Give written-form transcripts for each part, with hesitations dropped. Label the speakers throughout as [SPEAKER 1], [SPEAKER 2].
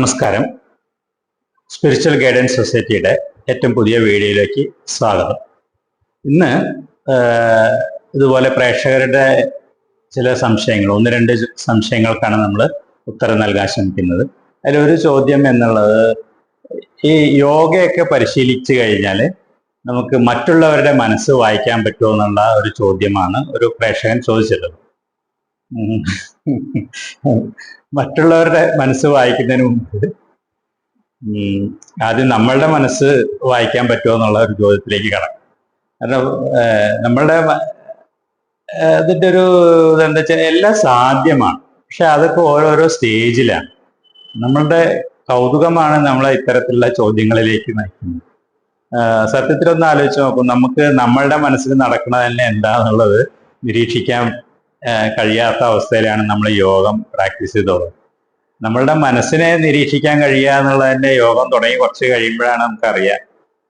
[SPEAKER 1] നമസ്കാരം. Spiritual guidance സൊസൈറ്റിയുടെ ഏറ്റവും പുതിയ വീഡിയോയിലേക്ക് സ്വാഗതം. ഇന്ന് ഇതുപോലെ പ്രേക്ഷകരുടെ ചില സംശയങ്ങൾ, ഒന്ന് രണ്ട് സംശയങ്ങൾക്കാണ് നമ്മൾ ഉത്തരം നൽകാൻ ശ്രമിക്കുന്നത്. അതിലൊരു ചോദ്യം എന്നുള്ളത്, ഈ യോഗയൊക്കെ പരിശീലിച്ചു കഴിഞ്ഞാൽ നമുക്ക് മറ്റുള്ളവരുടെ മനസ്സ് വായിക്കാൻ പറ്റുമോ എന്നുള്ള ഒരു ചോദ്യമാണ് ഒരു പ്രേക്ഷകൻ ചോദിച്ചിട്ടുള്ളത്. മറ്റുള്ളവരുടെ മനസ്സ് വായിക്കുന്നതിന് മുമ്പ് ആദ്യം നമ്മളുടെ മനസ്സ് വായിക്കാൻ പറ്റുമോ എന്നുള്ള ഒരു ചോദ്യത്തിലേക്ക് കടക്കും. കാരണം നമ്മളുടെ അതിൻ്റെ ഒരു എന്താ വെച്ചാൽ എല്ലാം സാധ്യമാണ്, പക്ഷെ അതൊക്കെ ഓരോരോ സ്റ്റേജിലാണ്. നമ്മളുടെ കൗതുകമാണ് നമ്മളെ ഇത്തരത്തിലുള്ള ചോദ്യങ്ങളിലേക്ക് നയിക്കുന്നത്. സത്യത്തിലൊന്ന് ആലോചിച്ച് നോക്കും, നമുക്ക് നമ്മളുടെ മനസ്സിൽ നടക്കുന്നത് തന്നെ എന്താണെന്നുള്ളത് നിരീക്ഷിക്കാൻ കഴിയാത്ത അവസ്ഥയിലാണ് നമ്മൾ യോഗം പ്രാക്ടീസ് ചെയ്തോളൂ. നമ്മളുടെ മനസ്സിനെ നിരീക്ഷിക്കാൻ കഴിയുക എന്നുള്ളതിൻ്റെ യോഗം തുടങ്ങി കുറച്ച് കഴിയുമ്പോഴാണ് നമുക്കറിയാം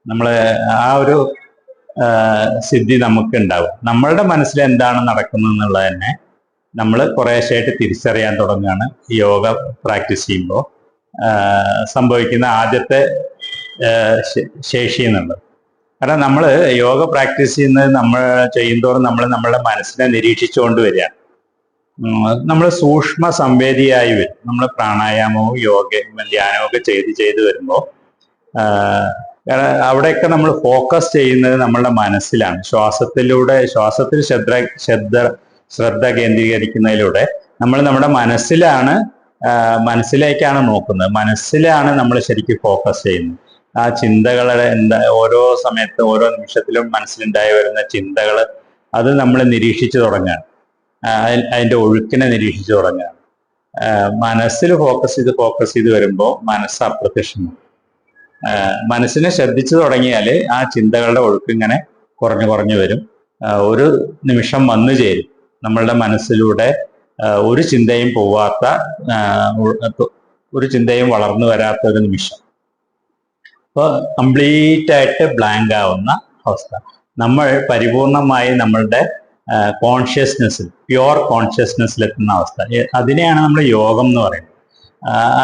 [SPEAKER 1] നമ്മൾ ആ ഒരു സിദ്ധി നമുക്ക് ഉണ്ടാവും. നമ്മളുടെ മനസ്സിൽ എന്താണ് നടക്കുന്നത് എന്നുള്ളത് തന്നെ നമ്മൾ കുറേശ്ശായിട്ട് തിരിച്ചറിയാൻ തുടങ്ങുകയാണ് യോഗ പ്രാക്ടീസ് ചെയ്യുമ്പോൾ സംഭവിക്കുന്ന ആദ്യത്തെ ശേഷി എന്നുള്ളത്. കാരണം നമ്മൾ യോഗ പ്രാക്ടീസ് ചെയ്യുന്നത് നമ്മൾ ചെയ്യുന്തോറും നമ്മൾ നമ്മളുടെ മനസ്സിനെ നിരീക്ഷിച്ചുകൊണ്ട് വരികയാണ്. നമ്മൾ സൂക്ഷ്മ സംവേദിയായി വരും. നമ്മൾ പ്രാണായാമവും യോഗയും ധ്യാനവും ഒക്കെ ചെയ്ത് വരുമ്പോൾ അവിടെയൊക്കെ നമ്മൾ ഫോക്കസ് ചെയ്യുന്നത് നമ്മളുടെ മനസ്സിലാണ്. ശ്വാസത്തിൽ ശ്രദ്ധ കേന്ദ്രീകരിക്കുന്നതിലൂടെ നമ്മൾ നമ്മുടെ മനസ്സിലേക്കാണ് നോക്കുന്നത്. മനസ്സിലാണ് നമ്മൾ ശരിക്കും ഫോക്കസ് ചെയ്യുന്നത്. ആ ചിന്തകളെ ഓരോ സമയത്തും ഓരോ നിമിഷത്തിലും മനസ്സിലുണ്ടായി വരുന്ന ചിന്തകൾ അത് നമ്മൾ നിരീക്ഷിച്ചു തുടങ്ങുകയാണ്. അതിൻ്റെ ഒഴുക്കിനെ നിരീക്ഷിച്ചു തുടങ്ങുകയാണ്. മനസ്സിൽ ഫോക്കസ് ചെയ്ത് വരുമ്പോൾ മനസ്സ് അപ്രത്യക്ഷമാണ്. മനസ്സിനെ ശ്രദ്ധിച്ചു തുടങ്ങിയാൽ ആ ചിന്തകളുടെ ഒഴുക്ക് ഇങ്ങനെ കുറഞ്ഞു വരും. ഒരു നിമിഷം വന്നു ചേരും. നമ്മളുടെ മനസ്സിലൂടെ ഒരു ചിന്തയും പോവാത്ത, ഒരു ചിന്തയും വളർന്നു വരാത്ത ഒരു നിമിഷം. അപ്പോൾ കംപ്ലീറ്റ് ആയിട്ട് ബ്ലാങ്ക് ആവുന്ന അവസ്ഥ. നമ്മൾ പരിപൂർണമായി നമ്മളുടെ കോൺഷ്യസ്നെസ്സിൽ, പ്യുവർ കോൺഷ്യസ്നെസ്സിലെത്തുന്ന അവസ്ഥ. അതിനെയാണ് നമ്മൾ യോഗം എന്ന് പറയുന്നത്.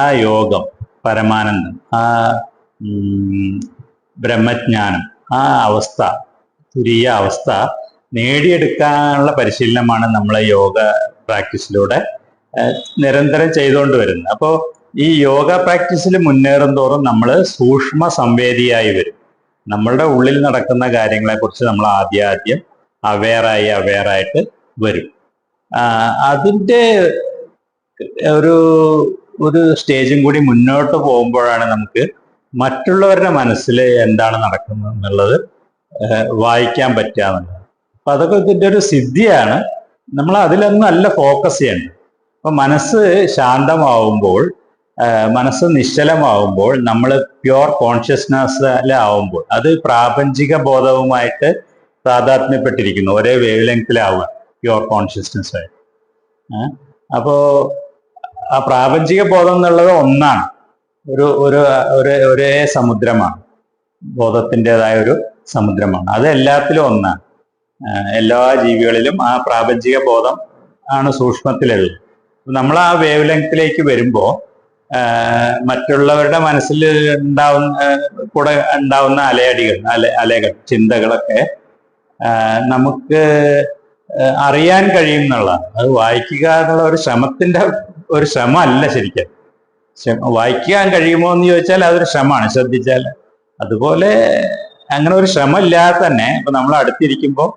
[SPEAKER 1] ആ യോഗം, പരമാനന്ദം, ആ ബ്രഹ്മജ്ഞാനം, ആ അവസ്ഥ, തുരീയ അവസ്ഥ നേടിയെടുക്കാനുള്ള പരിശീലനമാണ് നമ്മളെ യോഗ പ്രാക്ടീസിലൂടെ നിരന്തരം ചെയ്തുകൊണ്ട് വരുന്നത്. അപ്പോൾ ഈ യോഗ പ്രാക്ടീസിൽ മുന്നേറും തോറും നമ്മൾ സൂക്ഷ്മ സംവേദിയായി വരും. നമ്മളുടെ ഉള്ളിൽ നടക്കുന്ന കാര്യങ്ങളെക്കുറിച്ച് നമ്മൾ ആദ്യം അവെയറായിട്ട് വരും. അതിൻ്റെ ഒരു സ്റ്റേജും കൂടി മുന്നോട്ട് പോകുമ്പോഴാണ് നമുക്ക് മറ്റുള്ളവരുടെ മനസ്സിൽ എന്താണ് നടക്കുന്നത് എന്നുള്ളത് വായിക്കാൻ പറ്റുക എന്നുള്ളത്. അപ്പൊ അതൊക്കെ ഇതിൻ്റെ ഒരു സിദ്ധിയാണ്. നമ്മൾ അതിലൊന്നും അല്ല ഫോക്കസ് ചെയ്യേണ്ടത്. അപ്പൊ മനസ്സ് ശാന്തമാവുമ്പോൾ, മനസ്സ് നിശ്ചലമാവുമ്പോൾ, നമ്മൾ പ്യുവർ കോൺഷ്യസ്നെസ്സിലാവുമ്പോൾ അത് പ്രാപഞ്ചിക ബോധവുമായിട്ട് താതാത്മ്യപ്പെട്ടിരിക്കുന്നു. ഒരേ വേവ് ലെങ്തിലാവുക പ്യുവർ കോൺഷ്യസ്നെസ് ആയിട്ട്. അപ്പോൾ ആ പ്രാപഞ്ചിക ബോധം എന്നുള്ളത് ഒന്നാണ്, ഒരേ സമുദ്രമാണ്, ബോധത്തിൻ്റെതായ ഒരു സമുദ്രമാണ്. അത് എല്ലാത്തിലും ഒന്നാണ്. എല്ലാ ജീവികളിലും ആ പ്രാപഞ്ചിക ബോധം ആണ് സൂക്ഷ്മത്തിലുള്ളത്. നമ്മൾ ആ വേവ് ലെങ്തിലേക്ക് വരുമ്പോൾ മറ്റുള്ളവരുടെ മനസ്സിൽ കൂടെ ഉണ്ടാവുന്ന അലകൾ, ചിന്തകളൊക്കെ നമുക്ക് അറിയാൻ കഴിയും എന്നുള്ളതാണ്. അത് വായിക്കുക എന്നുള്ള ഒരു ശ്രമമല്ല ശരിക്കും. വായിക്കാൻ കഴിയുമോ എന്ന് ചോദിച്ചാൽ അതൊരു ശ്രമമാണ്, ശ്രദ്ധിച്ചാൽ. അതുപോലെ അങ്ങനെ ഒരു ശ്രമം ഇല്ലാതെ തന്നെ ഇപ്പൊ നമ്മൾ അടുത്തിരിക്കുമ്പോൾ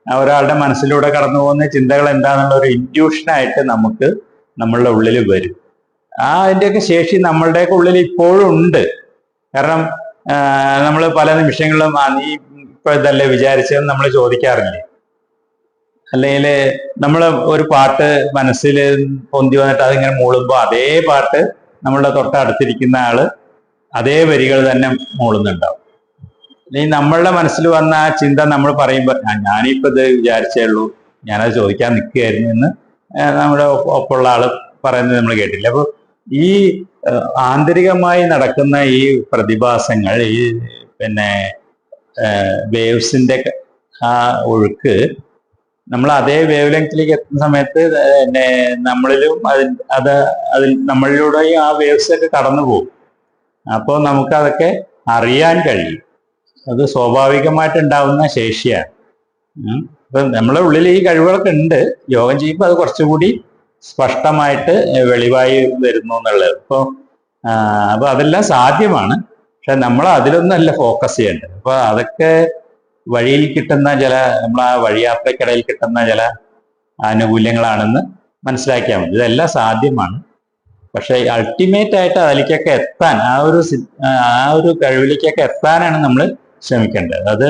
[SPEAKER 1] ഒരാളുടെ മനസ്സിലൂടെ കടന്നു പോകുന്ന ചിന്തകൾ എന്താണെന്നുള്ള ഒരു ഇൻറ്റ്യൂഷനായിട്ട് നമുക്ക് നമ്മളുടെ ഉള്ളിൽ വരും. അതിൻ്റെയൊക്കെ ശേഷി നമ്മളുടെയൊക്കെ ഉള്ളിൽ ഇപ്പോഴും ഉണ്ട്. കാരണം നമ്മൾ പല നിമിഷങ്ങളിലും നീ ഇപ്പൊ ഇതല്ലേ വിചാരിച്ചതെന്ന് നമ്മൾ ചോദിക്കാറില്ലേ? അല്ലെങ്കിൽ നമ്മൾ ഒരു പാട്ട് മനസ്സിൽ പൊന്തി വന്നിട്ട് അതിങ്ങനെ മൂളുമ്പോൾ അതേ പാട്ട് നമ്മളുടെ തൊട്ടടുത്തിരിക്കുന്ന ആള് അതേ വരികൾ തന്നെ മൂളുന്നുണ്ടാവും. ഈ നമ്മളുടെ മനസ്സിൽ വന്ന ആ ചിന്ത നമ്മൾ പറയുമ്പോൾ ഞാനിപ്പോൾ ഇത് വിചാരിച്ചേ ഉള്ളൂ, ഞാനത് ചോദിക്കാൻ നിൽക്കുകയായിരുന്നു എന്ന് നമ്മുടെ ഒപ്പമുള്ള ആള് പറയുന്നത് നമ്മൾ കേട്ടില്ല. അപ്പോൾ ഈ ആന്തരികമായി നടക്കുന്ന ഈ പ്രതിഭാസങ്ങൾ, ഈ വേവ്സിന്റെ ആ ഒഴുക്ക് നമ്മൾ അതേ വേവ് ലെങ്തിലേക്ക് എത്തുന്ന സമയത്ത് പിന്നെ നമ്മളിലും അതിൽ നമ്മളിലൂടെയും ആ വേവ്സ് ഒക്കെ കടന്നു പോകും. അപ്പോൾ നമുക്ക് അതൊക്കെ അറിയാൻ കഴിയും. അത് സ്വാഭാവികമായിട്ട് ഉണ്ടാവുന്ന ശേഷിയാണ്. അപ്പൊ നമ്മളെ ഉള്ളിൽ ഈ കഴിവുകളൊക്കെ ഉണ്ട്. യോഗം ചെയ്യുമ്പോൾ അത് കുറച്ചുകൂടി സ്പഷ്ടമായിട്ട് വെളിവായി വരുന്നു എന്നുള്ളത്. അപ്പൊ അതെല്ലാം സാധ്യമാണ്. പക്ഷെ നമ്മൾ അതിലൊന്നല്ല ഫോക്കസ് ചെയ്യേണ്ടത്. അപ്പൊ അതൊക്കെ വഴിയിൽ കിട്ടുന്ന നമ്മൾ ആ വഴിയാത്രക്കിടയിൽ കിട്ടുന്ന ചില ആനുകൂല്യങ്ങളാണെന്ന് മനസ്സിലാക്കിയാൽ മതി. ഇതെല്ലാം സാധ്യമാണ്. പക്ഷെ അൾട്ടിമേറ്റ് ആയിട്ട് അതിലേക്കൊക്കെ എത്താൻ, ആ ഒരു കഴിവിലേക്കൊക്കെ എത്താനാണ് നമ്മൾ ശ്രമിക്കേണ്ടത്.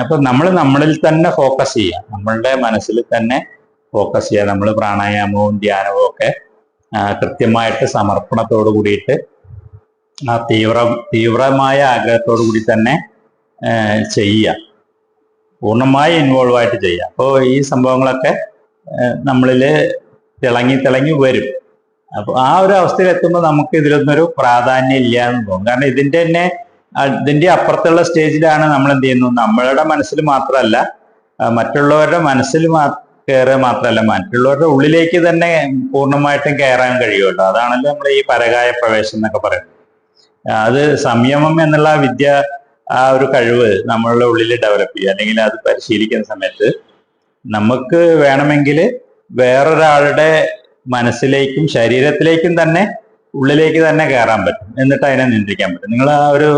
[SPEAKER 1] അപ്പൊ നമ്മളിൽ തന്നെ ഫോക്കസ് ചെയ്യുക, നമ്മളുടെ മനസ്സിൽ തന്നെ ഫോക്കസ് ചെയ്യുക. നമ്മൾ പ്രാണായാമവും ധ്യാനവും ഒക്കെ കൃത്യമായിട്ട് സമർപ്പണത്തോടു കൂടിയിട്ട് ആ തീവ്രമായ ആഗ്രഹത്തോടു കൂടി തന്നെ ചെയ്യുക, പൂർണ്ണമായി ഇൻവോൾവ് ആയിട്ട് ചെയ്യുക. അപ്പോൾ ഈ സംഭവങ്ങളൊക്കെ നമ്മളിൽ തിളങ്ങി വരും. അപ്പോൾ ആ ഒരു അവസ്ഥയിൽ എത്തുമ്പോൾ നമുക്ക് ഇതിലൊന്നൊരു പ്രാധാന്യം ഇല്ല എന്ന് തോന്നും. കാരണം ഇതിന്റെ അപ്പുറത്തുള്ള സ്റ്റേജിലാണ് നമ്മൾ എന്ത് ചെയ്യുന്നു, നമ്മളുടെ മനസ്സിൽ മാത്രമല്ല, മറ്റുള്ളവരുടെ മനസ്സിൽ കയറുക മാത്രമല്ല, മറ്റുള്ളവരുടെ ഉള്ളിലേക്ക് തന്നെ പൂർണ്ണമായിട്ടും കയറാൻ കഴിയുമല്ലോ. അതാണല്ലോ നമ്മൾ ഈ പരകായ പ്രവേശം എന്നൊക്കെ പറയുന്നത്. അത് സംയമം എന്നുള്ള വിദ്യ, ആ ഒരു കഴിവ് നമ്മളുടെ ഉള്ളിൽ ഡെവലപ്പ് ചെയ്യുക, അല്ലെങ്കിൽ അത് പരിശീലിക്കുന്ന സമയത്ത് നമുക്ക് വേണമെങ്കിൽ വേറൊരാളുടെ മനസ്സിലേക്കും ശരീരത്തിലേക്കും തന്നെ ഉള്ളിലേക്ക് തന്നെ കയറാൻ പറ്റും. എന്നിട്ട് അതിനെ നിയന്ത്രിക്കാൻ പറ്റും. നിങ്ങൾ ആ ഒരു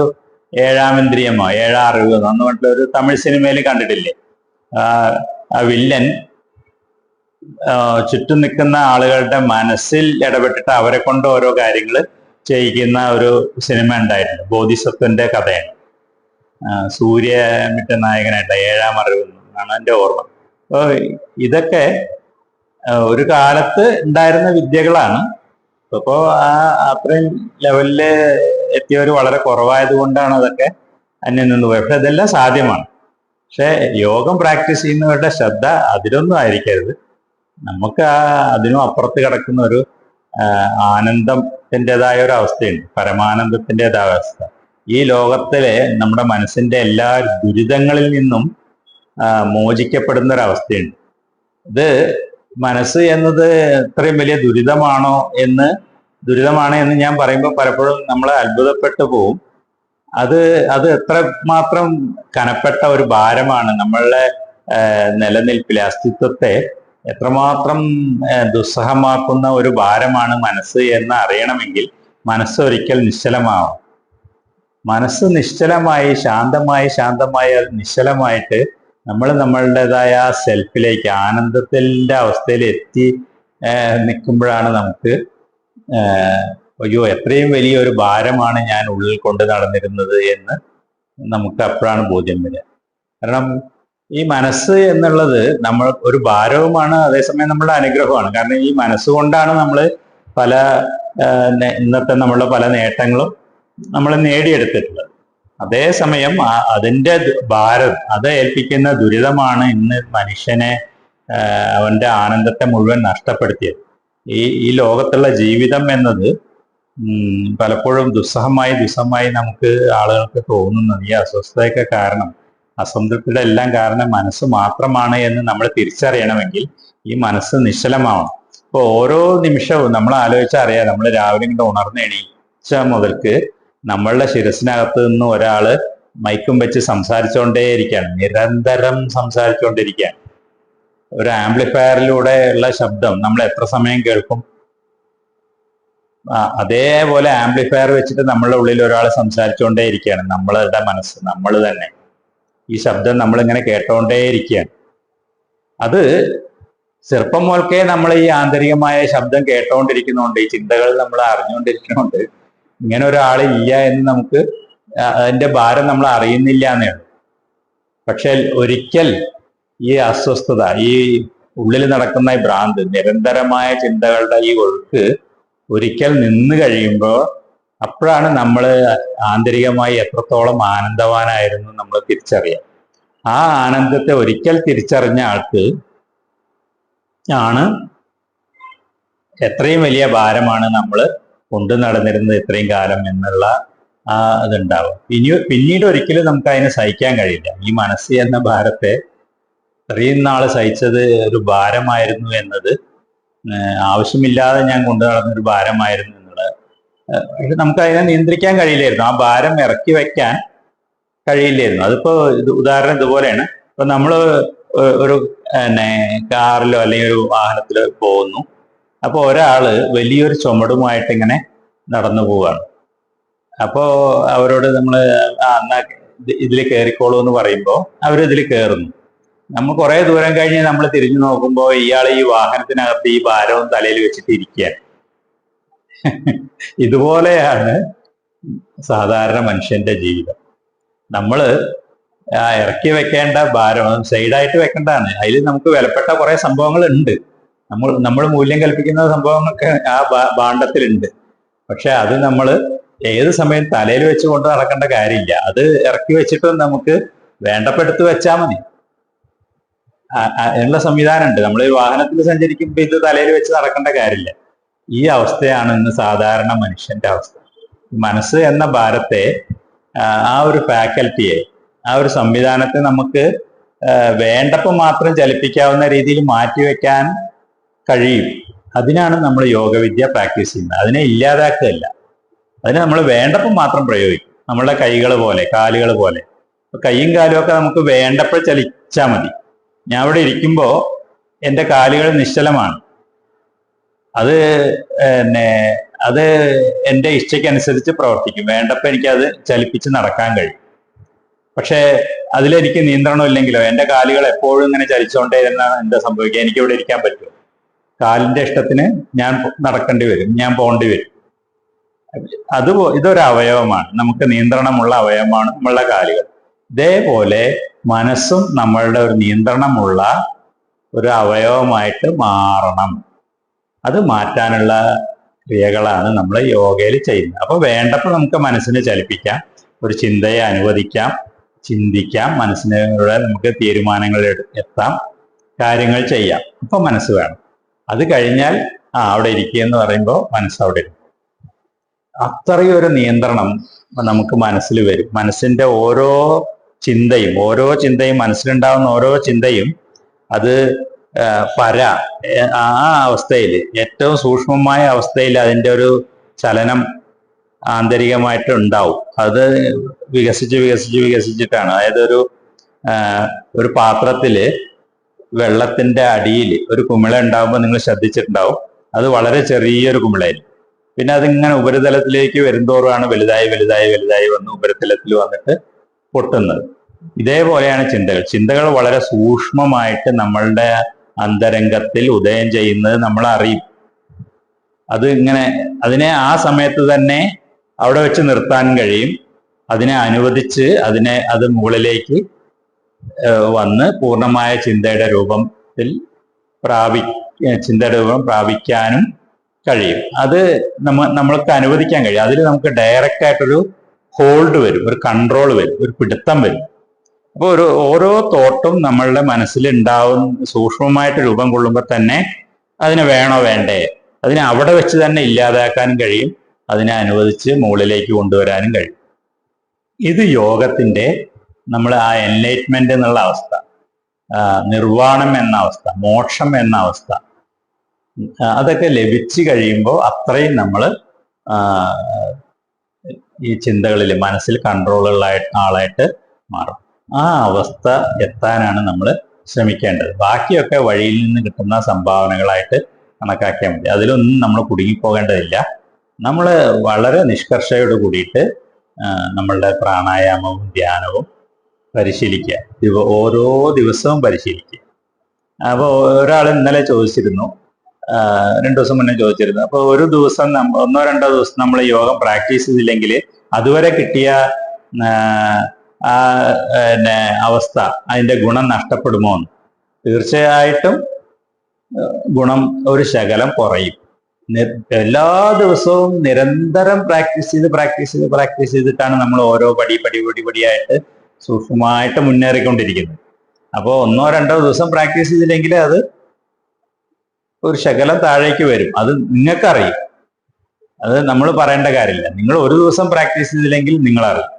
[SPEAKER 1] ഏഴാം ഇന്ദ്രിയമോ ഏഴാം അറിവോ എന്ന് പറഞ്ഞിട്ട് ഒരു തമിഴ് സിനിമയിൽ കണ്ടിട്ടില്ലേ? ആ വില്ലൻ ചുറ്റും നിൽക്കുന്ന ആളുകളുടെ മനസ്സിൽ ഇടപെട്ടിട്ട് അവരെ കൊണ്ട് ഓരോ കാര്യങ്ങൾ ചെയ്യിക്കുന്ന ഒരു സിനിമ ഉണ്ടായിരുന്നു. ബോധിസത്വന്റെ കഥയാണ്. സൂര്യമിട്ട നായകനായിട്ട് ഏഴാം അറിവ് എന്നാണ് എൻ്റെ ഓർമ്മ. അപ്പോൾ ഇതൊക്കെ ഒരു കാലത്ത് ഉണ്ടായിരുന്ന വിദ്യകളാണ്. അപ്പോൾ അത്രയും ലെവലില് എത്തിയവർ വളരെ കുറവായത് കൊണ്ടാണ് അതൊക്കെ അന്യം നിന്ന് പോയത്. പക്ഷെ ഇതെല്ലാം സാധ്യമാണ്. പക്ഷെ യോഗം പ്രാക്ടീസ് ചെയ്യുന്നവരുടെ ശ്രദ്ധ അതിലൊന്നും ആയിരിക്കരുത്. നമുക്ക് അതിനും അപ്പുറത്ത് കിടക്കുന്ന ഒരു ആനന്ദത്തിൻ്റെതായ ഒരു അവസ്ഥയുണ്ട്, പരമാനന്ദത്തിൻ്റെതായ അവസ്ഥ. ഈ ലോകത്തിലെ നമ്മുടെ മനസ്സിന്റെ എല്ലാ ദുരിതങ്ങളിൽ നിന്നും മോചിക്കപ്പെടുന്ന ഒരവസ്ഥയുണ്ട്. ഇത് മനസ്സ് എന്നത് ഇത്രയും വലിയ ദുരിതമാണ് എന്ന് ഞാൻ പറയുമ്പോൾ പലപ്പോഴും നമ്മൾ അത്ഭുതപ്പെട്ടു പോവും. അത് എത്രമാത്രം കനപ്പെട്ട ഒരു ഭാരമാണ്, നമ്മളുടെ നിലനിൽപ്പിലെ അസ്തിത്വത്തെ എത്രമാത്രം ദുസ്സഹമാക്കുന്ന ഒരു ഭാരമാണ് മനസ്സ് എന്ന് അറിയണമെങ്കിൽ മനസ്സ് ഒരിക്കൽ നിശ്ചലമാവും. മനസ്സ് നിശ്ചലമായി ശാന്തമായി നിശ്ചലമായിട്ട് നമ്മളുടേതായ സെൽഫിലേക്ക്, ആനന്ദത്തിന്റെ അവസ്ഥയിൽ എത്തി നിൽക്കുമ്പോഴാണ് നമുക്ക് അയ്യോ എത്രയും വലിയൊരു ഭാരമാണ് ഞാൻ ഉള്ളിൽ കൊണ്ട് നടന്നിരുന്നത് എന്ന് നമുക്ക് അപ്പോഴാണ് ബോധ്യം വരിക. കാരണം ഈ മനസ്സ് എന്നുള്ളത് നമ്മൾ ഒരു ഭാരവുമാണ്, അതേസമയം നമ്മുടെ അനുഗ്രഹമാണ്. കാരണം ഈ മനസ്സുകൊണ്ടാണ് നമ്മൾ ഇന്നത്തെ നമ്മളുടെ പല നേട്ടങ്ങളും നമ്മൾ നേടിയെടുത്തിട്ടുള്ളത്. അതേസമയം അതിൻ്റെ ഭാരം, അത് ഏൽപ്പിക്കുന്ന ദുരിതമാണ് ഇന്ന് മനുഷ്യനെ അവന്റെ ആനന്ദത്തെ മുഴുവൻ നഷ്ടപ്പെടുത്തിയത്. ഈ ലോകത്തുള്ള ജീവിതം എന്നത് പലപ്പോഴും ദുസ്സഹമായി നമുക്ക് ആളുകൾക്ക് തോന്നുന്നത്, ഈ അസ്വസ്ഥതയൊക്കെ കാരണം, അസംതൃപ്തിയുടെ എല്ലാം കാരണം മനസ്സ് മാത്രമാണ് എന്ന് നമ്മൾ തിരിച്ചറിയണമെങ്കിൽ ഈ മനസ്സ് നിശ്ചലമാവണം. അപ്പോൾ ഓരോ നിമിഷവും നമ്മൾ ആലോചിച്ചറിയാം, നമ്മൾ രാവിലെ ഇങ്ങോട്ട് ഉണർന്ന് എണീച്ച മുതൽക്ക് നമ്മളുടെ ശിരസിനകത്ത് നിന്ന് ഒരാള് മൈക്കും വെച്ച് സംസാരിച്ചുകൊണ്ടേയിരിക്കുകയാണ്, നിരന്തരം സംസാരിച്ചുകൊണ്ടിരിക്കുകയാണ്. ഒരു ആംപ്ലിഫയറിലൂടെ ഉള്ള ശബ്ദം നമ്മൾ എത്ര സമയം കേൾക്കും? അതേപോലെ ആംപ്ലിഫയർ വെച്ചിട്ട് നമ്മളുടെ ഉള്ളിൽ ഒരാൾ സംസാരിച്ചുകൊണ്ടേയിരിക്കുകയാണ്, നമ്മളുടെ മനസ്സ്, നമ്മൾ തന്നെ. ഈ ശബ്ദം നമ്മളിങ്ങനെ കേട്ടോണ്ടേയിരിക്കുകയാണ്. അത് ചെറുപ്പം മുതൽക്കേ നമ്മൾ ഈ ആന്തരികമായ ശബ്ദം കേട്ടോണ്ടിരിക്കുന്നതുകൊണ്ട്, ഈ ചിന്തകൾ നമ്മൾ അറിഞ്ഞുകൊണ്ടിരിക്കുന്നതുകൊണ്ട് ഇങ്ങനെ ഒരാളില്ല എന്ന് നമുക്ക് അതിന്റെ ഭാരം നമ്മൾ അറിയുന്നില്ല എന്നേ ഉള്ളൂ. പക്ഷെ ഒരിക്കൽ ഈ അസ്വസ്ഥത, ഈ ഉള്ളിൽ നടക്കുന്ന ഈ ഭ്രാന്ത്, നിരന്തരമായ ചിന്തകളുടെ ഈ ഒഴുക്ക് ഒരിക്കൽ നിന്ന് കഴിയുമ്പോൾ അപ്പോഴാണ് നമ്മൾ ആന്തരികമായി എത്രത്തോളം ആനന്ദവാനായിരുന്നു നമ്മൾ തിരിച്ചറിയാം. ആ ആനന്ദത്തെ ഒരിക്കൽ തിരിച്ചറിഞ്ഞ ആൾക്ക് ആണ് എത്രയും വലിയ ഭാരമാണ് നമ്മൾ കൊണ്ടു നടന്നിരുന്നത് ഇത്രയും കാലം എന്നുള്ള ഇതുണ്ടാവും. പിന്നീട് ഒരിക്കലും നമുക്ക് അതിനെ സഹിക്കാൻ കഴിയില്ല. ഈ മനസ്സ് എന്ന ഭാരത്തെ ഇത്രയും നാള് സഹിച്ചത് ഒരു ഭാരമായിരുന്നു എന്നത്, ആവശ്യമില്ലാതെ ഞാൻ കൊണ്ടു നടന്നൊരു ഭാരമായിരുന്നു എന്നുള്ളത്. പക്ഷെ നമുക്ക് അതിനെ നിയന്ത്രിക്കാൻ കഴിയില്ലായിരുന്നു, ആ ഭാരം ഇറക്കി വെക്കാൻ കഴിയില്ലായിരുന്നു. അതിപ്പോ ഉദാഹരണം ഇതുപോലെയാണ്. ഇപ്പൊ നമ്മള് ഒരു കാറിലോ അല്ലെങ്കിൽ ഒരു വാഹനത്തിലോ പോകുന്നു. അപ്പൊ ഒരാള് വലിയൊരു ചുമടുമായിട്ട് ഇങ്ങനെ നടന്നു പോവാണ്. അപ്പോ അവരോട് നമ്മള് എന്നാ ഇതിൽ കയറിക്കോളൂ എന്ന് പറയുമ്പോൾ അവർ ഇതിൽ കയറുന്നു. നമ്മൾ കുറെ ദൂരം കഴിഞ്ഞ് നമ്മൾ തിരിഞ്ഞു നോക്കുമ്പോൾ ഇയാൾ ഈ വാഹനത്തിനകത്ത് ഈ ഭാരവും തലയിൽ വെച്ചിട്ട് ഇരിക്കുകയാണ്. ഇതുപോലെയാണ് സാധാരണ മനുഷ്യന്റെ ജീവിതം. നമ്മള് ഇറക്കി വെക്കേണ്ട ഭാരം സൈഡായിട്ട് വെക്കേണ്ടതാണ്. അതിൽ നമുക്ക് വിലപ്പെട്ട കുറെ സംഭവങ്ങൾ ഉണ്ട്, നമ്മൾ മൂല്യം കൽപ്പിക്കുന്ന സംഭവങ്ങളൊക്കെ ആ ഭാണ്ഡത്തിലുണ്ട്. പക്ഷെ അത് നമ്മൾ ഏത് സമയം തലയിൽ വെച്ച് കൊണ്ട് നടക്കേണ്ട കാര്യമില്ല. അത് ഇറക്കി വെച്ചിട്ട് നമുക്ക് വേണ്ടപ്പെടുത്ത് വെച്ചാൽ മതി. അതിനുള്ള സംവിധാനം ഉണ്ട്. നമ്മൾ വാഹനത്തിൽ സഞ്ചരിക്കുമ്പോൾ ഇത് തലയിൽ വെച്ച് നടക്കേണ്ട കാര്യമില്ല. ഈ അവസ്ഥയാണ് ഇന്ന് സാധാരണ മനുഷ്യന്റെ അവസ്ഥ. മനസ്സ് എന്ന ഭാരത്തെ, ആ ഒരു ഫാക്കൽറ്റിയെ, ആ ഒരു സംവിധാനത്തെ നമുക്ക് വേണ്ടപ്പോൾ മാത്രം ചലിപ്പിക്കാവുന്ന രീതിയിൽ മാറ്റിവെക്കാൻ കഴിയും. അതിനാണ് നമ്മൾ യോഗവിദ്യ പ്രാക്ടീസ് ചെയ്യുന്നത്. അതിനെ ഇല്ലാതാക്കുകയല്ല, അതിനെ നമ്മൾ വേണ്ടപ്പോൾ മാത്രം പ്രയോഗിക്കും. നമ്മളുടെ കൈകൾ പോലെ, കാലുകൾ പോലെ. കൈയും കാലും ഒക്കെ നമുക്ക് വേണ്ടപ്പോൾ ചലിച്ചാൽ മതി. ഞാൻ ഇവിടെ ഇരിക്കുമ്പോൾ എൻ്റെ കാലുകൾ നിശ്ചലമാണ്. അത് എൻ്റെ ഇച്ഛയ്ക്കനുസരിച്ച് പ്രവർത്തിക്കും. വേണ്ടപ്പോൾ എനിക്കത് ചലിപ്പിച്ച് നടക്കാൻ കഴിയും. പക്ഷെ അതിലെനിക്ക് നിയന്ത്രണം ഇല്ലെങ്കിലോ, എൻ്റെ കാലുകൾ എപ്പോഴും ഇങ്ങനെ ചലിച്ചുകൊണ്ടേ ഇരുന്നാണ് എന്താ സംഭവിക്കുക? എനിക്കിവിടെ ഇരിക്കാൻ പറ്റുമോ? കാലിന്റെ ഇഷ്ടത്തിന് ഞാൻ നടക്കേണ്ടി വരും, ഞാൻ പോകേണ്ടി വരും. ഇതൊരു അവയവമാണ്, നമുക്ക് നിയന്ത്രണമുള്ള അവയവമാണ് നമ്മളുടെ കാലുകൾ. ഇതേപോലെ മനസ്സും നമ്മളുടെ ഒരു നിയന്ത്രണമുള്ള ഒരു അവയവമായിട്ട് മാറണം. അത് മാറ്റാനുള്ള ക്രിയകളാണ് നമ്മൾ യോഗയിൽ ചെയ്യുന്നത്. അപ്പൊ വേണ്ടപ്പോൾ നമുക്ക് മനസ്സിനെ ചലിപ്പിക്കാം, ഒരു ചിന്തയെ അനുവദിക്കാം, ചിന്തിക്കാം, മനസ്സിലൂടെ നമുക്ക് തീരുമാനങ്ങളിൽ എത്താം, കാര്യങ്ങൾ ചെയ്യാം. അപ്പൊ മനസ്സ് വേണം. അത് കഴിഞ്ഞാൽ അവിടെ ഇരിക്കുക എന്ന് പറയുമ്പോൾ മനസ്സ് അവിടെ ഇരിക്കും. അത്രയും ഒരു നിയന്ത്രണം നമുക്ക് മനസ്സിൽ വരും. മനസ്സിന്റെ ഓരോ ചിന്തയും മനസ്സിലുണ്ടാവുന്ന ഓരോ ചിന്തയും അത് ആ അവസ്ഥയിൽ, ഏറ്റവും സൂക്ഷ്മമായ അവസ്ഥയിൽ അതിൻ്റെ ഒരു ചലനം ആന്തരികമായിട്ട് ഉണ്ടാവും. അത് വികസിച്ചിട്ടാണ്. അതായത് ഒരു പാത്രത്തില് വെള്ളത്തിന്റെ അടിയിൽ ഒരു കുമിള ഉണ്ടാകുമ്പോൾ നിങ്ങൾ ശ്രദ്ധിച്ചിട്ടുണ്ടാവും. അത് വളരെ ചെറിയൊരു കുമിളയായിരിക്കും. പിന്നെ അതിങ്ങനെ ഉപരിതലത്തിലേക്ക് വരുന്തോറുമാണ് വലുതായി വന്ന് ഉപരിതലത്തിൽ വന്നിട്ട് പൊട്ടുന്നത്. ഇതേപോലെയാണ് ചിന്തകൾ വളരെ സൂക്ഷ്മമായിട്ട് നമ്മളുടെ അന്തരംഗത്തിൽ ഉദയം ചെയ്യുന്നത് നമ്മൾ അറിയും. അതിനെ ആ സമയത്ത് തന്നെ അവിടെ വെച്ച് നിർത്താൻ കഴിയും. അതിനെ അനുവദിച്ച് അത് മുകളിലേക്ക് വന്ന് പൂർണ്ണമായ ചിന്തയുടെ രൂപം പ്രാപിക്കാനും കഴിയും. അത് നമ്മൾക്ക് അനുവദിക്കാൻ കഴിയും. അതിൽ നമുക്ക് ഡയറക്റ്റ് ആയിട്ടൊരു ഹോൾഡ് വരും, ഒരു കൺട്രോൾ വരും, ഒരു പിടുത്തം വരും. അപ്പോൾ ഓരോ തോട്ടും നമ്മളുടെ മനസ്സിൽ സൂക്ഷ്മമായിട്ട് രൂപം കൊള്ളുമ്പോൾ തന്നെ അതിനെ വേണോ വേണ്ടേ, അതിനെ അവിടെ വെച്ച് തന്നെ ഇല്ലാതാക്കാനും കഴിയും, അതിനെ അനുവദിച്ച് മുകളിലേക്ക് കൊണ്ടുവരാനും കഴിയും. ഇത് യോഗത്തിന്റെ നമ്മൾ ആ എൻലൈറ്റ്മെന്റ് എന്നുള്ള അവസ്ഥ, നിർവാണം എന്ന അവസ്ഥ, മോക്ഷം എന്ന അവസ്ഥ, അതൊക്കെ ലഭിച്ചു കഴിയുമ്പോൾ അത്രയും നമ്മൾ ഈ ചിന്തകളിൽ മനസ്സിൽ കൺട്രോളുള്ള ആളായിട്ട് മാറും. ആ അവസ്ഥ എത്താനാണ് നമ്മൾ ശ്രമിക്കേണ്ടത്. ബാക്കിയൊക്കെ വഴിയിൽ നിന്ന് കിട്ടുന്ന സംഭാവനകളായിട്ട് കണക്കാക്കിയാൽ മതി. അതിലൊന്നും നമ്മൾ കുടുങ്ങിപ്പോകേണ്ടതില്ല. നമ്മൾ വളരെ നിഷ്കർഷയോട് കൂടിയിട്ട് നമ്മളുടെ പ്രാണായാമവും ധ്യാനവും പരിശീലിക്കുക. ഓരോ ദിവസവും പരിശീലിക്കുക. അപ്പോൾ ഒരാൾ ഇന്നലെ ചോദിച്ചിരുന്നു, 2 ദിവസം മുന്നേ ചോദിച്ചിരുന്നു. അപ്പോൾ ഒരു ദിവസം 1-2 ദിവസം നമ്മൾ യോഗം പ്രാക്ടീസ് ചെയ്തില്ലെങ്കിൽ അതുവരെ കിട്ടിയ അവസ്ഥ, അതിന്റെ ഗുണം നഷ്ടപ്പെടുമോ എന്ന്? തീർച്ചയായിട്ടും ഗുണം ഒരു ശകലം കുറയും. എല്ലാ ദിവസവും നിരന്തരം പ്രാക്ടീസ് ചെയ്തിട്ടാണ് നമ്മൾ ഓരോ പടിയായിട്ട് സൂക്ഷ്മമായിട്ട് മുന്നേറിക്കൊണ്ടിരിക്കുന്നത്. അപ്പോൾ 1-2 ദിവസം പ്രാക്ടീസ് ചെയ്തില്ലെങ്കിൽ അത് ഒരു ശകലം താഴേക്ക് വരും. അത് നിങ്ങൾക്കറിയും, അത് നമ്മൾ പറയേണ്ട കാര്യമില്ല. നിങ്ങൾ ഒരു ദിവസം പ്രാക്ടീസ് ചെയ്തില്ലെങ്കിൽ നിങ്ങൾ അറിയും.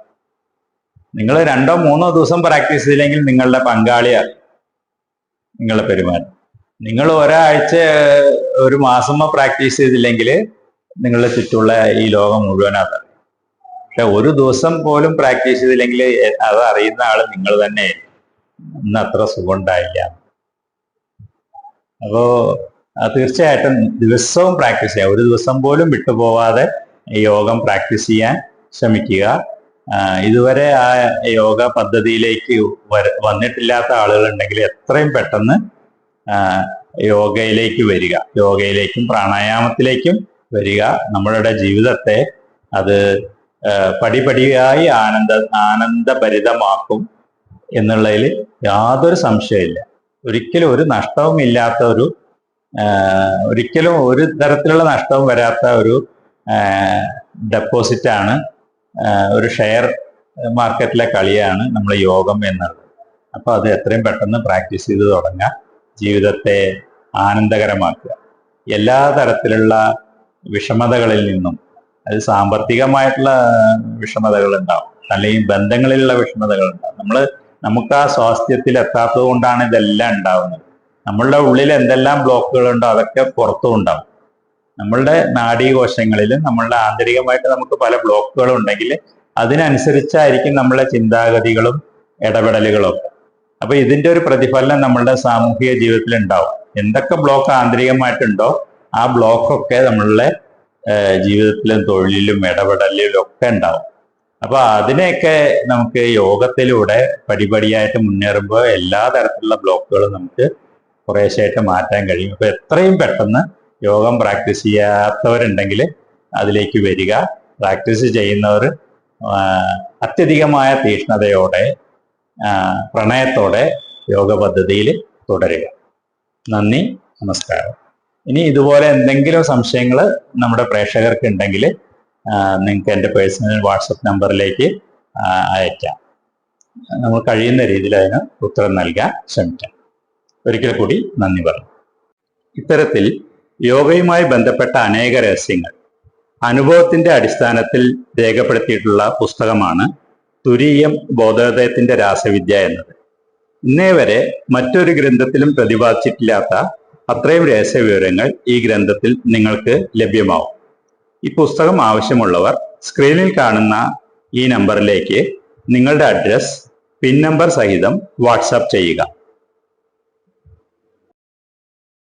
[SPEAKER 1] നിങ്ങൾ 2-3 ദിവസം പ്രാക്ടീസ് ചെയ്തില്ലെങ്കിൽ നിങ്ങളുടെ പങ്കാളി അറിയും. നിങ്ങളെ പെരുമാറ്റം. നിങ്ങൾ ഒരാഴ്ച ഒരു മാസം പ്രാക്ടീസ് ചെയ്തില്ലെങ്കിൽ നിങ്ങളുടെ ചുറ്റുമുള്ള ഈ ലോകം മുഴുവൻ അതറിയും. പക്ഷെ ഒരു ദിവസം പോലും പ്രാക്ടീസ് ചെയ്തില്ലെങ്കിൽ അത് അറിയുന്ന ആള് നിങ്ങൾ തന്നെ ഇന്ന് അത്ര സുഖം ഉണ്ടായില്ല. അപ്പോ തീർച്ചയായിട്ടും ദിവസവും പ്രാക്ടീസ് ചെയ്യുക. ഒരു ദിവസം പോലും വിട്ടുപോവാതെ യോഗം പ്രാക്ടീസ് ചെയ്യാൻ ശ്രമിക്കുക. ഇതുവരെ ആ യോഗ പദ്ധതിയിലേക്ക് വന്നിട്ടില്ലാത്ത ആളുകളുണ്ടെങ്കിൽ എത്രയും പെട്ടെന്ന് യോഗയിലേക്ക് വരിക, യോഗയിലേക്കും പ്രാണായാമത്തിലേക്കും വരിക. നമ്മളുടെ ജീവിതത്തെ അത് പടിപടിയായി ആനന്ദഭരിതമാക്കും എന്നുള്ളതിൽ യാതൊരു സംശയമില്ല. ഒരിക്കലും ഒരു നഷ്ടവും ഇല്ലാത്ത ഒരിക്കലും ഒരു തരത്തിലുള്ള നഷ്ടവും വരാത്ത ഒരു ഡെപ്പോസിറ്റാണ്, ഒരു ഷെയർ മാർക്കറ്റിലെ കളിയാണ് നമ്മൾ യോഗം എന്നുള്ളത്. അപ്പൊ അത് എത്രയും പെട്ടെന്ന് പ്രാക്ടീസ് ചെയ്ത് തുടങ്ങുക, ജീവിതത്തെ ആനന്ദകരമാക്കുക. എല്ലാ തരത്തിലുള്ള വിഷമതകളിൽ നിന്നും, അത് സാമ്പത്തികമായിട്ടുള്ള വിഷമതകൾ ഉണ്ടാവും, അല്ലെങ്കിൽ ബന്ധങ്ങളിലുള്ള വിഷമതകൾ ഉണ്ടാവും. നമുക്ക് ആ സ്വാസ്ഥ്യത്തിൽ എത്താത്തത് കൊണ്ടാണ് ഇതെല്ലാം ഉണ്ടാവുന്നത്. നമ്മളുടെ ഉള്ളിൽ എന്തെല്ലാം ബ്ലോക്കുകളുണ്ടോ അതൊക്കെ പുറത്തും ഉണ്ടാവും. നമ്മളുടെ നാഡീകോശങ്ങളിലും നമ്മളുടെ ആന്തരികമായിട്ട് നമുക്ക് പല ബ്ലോക്കുകളും ഉണ്ടെങ്കിൽ അതിനനുസരിച്ചായിരിക്കും നമ്മളുടെ ചിന്താഗതികളും ഇടപെടലുകളും ഒക്കെ. അപ്പൊ ഇതിന്റെ ഒരു പ്രതിഫലനം നമ്മളുടെ സാമൂഹിക ജീവിതത്തിൽ ഉണ്ടാവും. എന്തൊക്കെ ബ്ലോക്ക് ആന്തരികമായിട്ടുണ്ടോ ആ ബ്ലോക്കൊക്കെ നമ്മളുടെ ജീവിതത്തിലും തൊഴിലിലും ഇടപെടലിലും ഒക്കെ ഉണ്ടാവും. അപ്പൊ അതിനെയൊക്കെ നമുക്ക് യോഗത്തിലൂടെ പടിപടിയായിട്ട് മുന്നേറുമ്പോൾ എല്ലാ തരത്തിലുള്ള ബ്ലോക്കുകളും നമുക്ക് കുറേശ്ശായിട്ട് മാറ്റാൻ കഴിയും. അപ്പൊ എത്രയും പെട്ടെന്ന് യോഗം പ്രാക്ടീസ് ചെയ്യാത്തവരുണ്ടെങ്കിൽ അതിലേക്ക് വരിക. പ്രാക്ടീസ് ചെയ്യുന്നവർ അത്യധികമായ തീക്ഷ്ണതയോടെ പ്രണയത്തോടെ യോഗ പദ്ധതിയിൽ തുടരുക. നന്ദി, നമസ്കാരം. ഇനി ഇതുപോലെ എന്തെങ്കിലും സംശയങ്ങൾ നമ്മുടെ പ്രേക്ഷകർക്ക് ഉണ്ടെങ്കിൽ നിങ്ങൾക്ക് എൻ്റെ പേഴ്സണൽ വാട്സപ്പ് നമ്പറിലേക്ക് അയക്കാം. നമ്മൾ കഴിയുന്ന രീതിയിൽ അതിന് ഉത്തരം നൽകാൻ ശ്രമിക്കാം. ഒരിക്കൽ കൂടി നന്ദി പറഞ്ഞു. ഇത്തരത്തിൽ യോഗയുമായി ബന്ധപ്പെട്ട അനേക രഹസ്യങ്ങൾ അനുഭവത്തിന്റെ അടിസ്ഥാനത്തിൽ രേഖപ്പെടുത്തിയിട്ടുള്ള പുസ്തകമാണ് തുരീയം ബോധോദയത്തിന്റെ രാസവിദ്യ എന്നത്. ഇന്നേ വരെ മറ്റൊരു ഗ്രന്ഥത്തിലും പ്രതിപാദിച്ചിട്ടില്ലാത്ത അത്രയും രഹസ്യവിവരങ്ങൾ ഈ ഗ്രന്ഥത്തിൽ നിങ്ങൾക്ക് ലഭ്യമാവും. ഈ പുസ്തകം ആവശ്യമുള്ളവർ സ്ക്രീനിൽ കാണുന്ന ഈ നമ്പറിലേക്ക് നിങ്ങളുടെ അഡ്രസ്, പിൻ നമ്പർ സഹിതം വാട്സാപ്പ് ചെയ്യുക.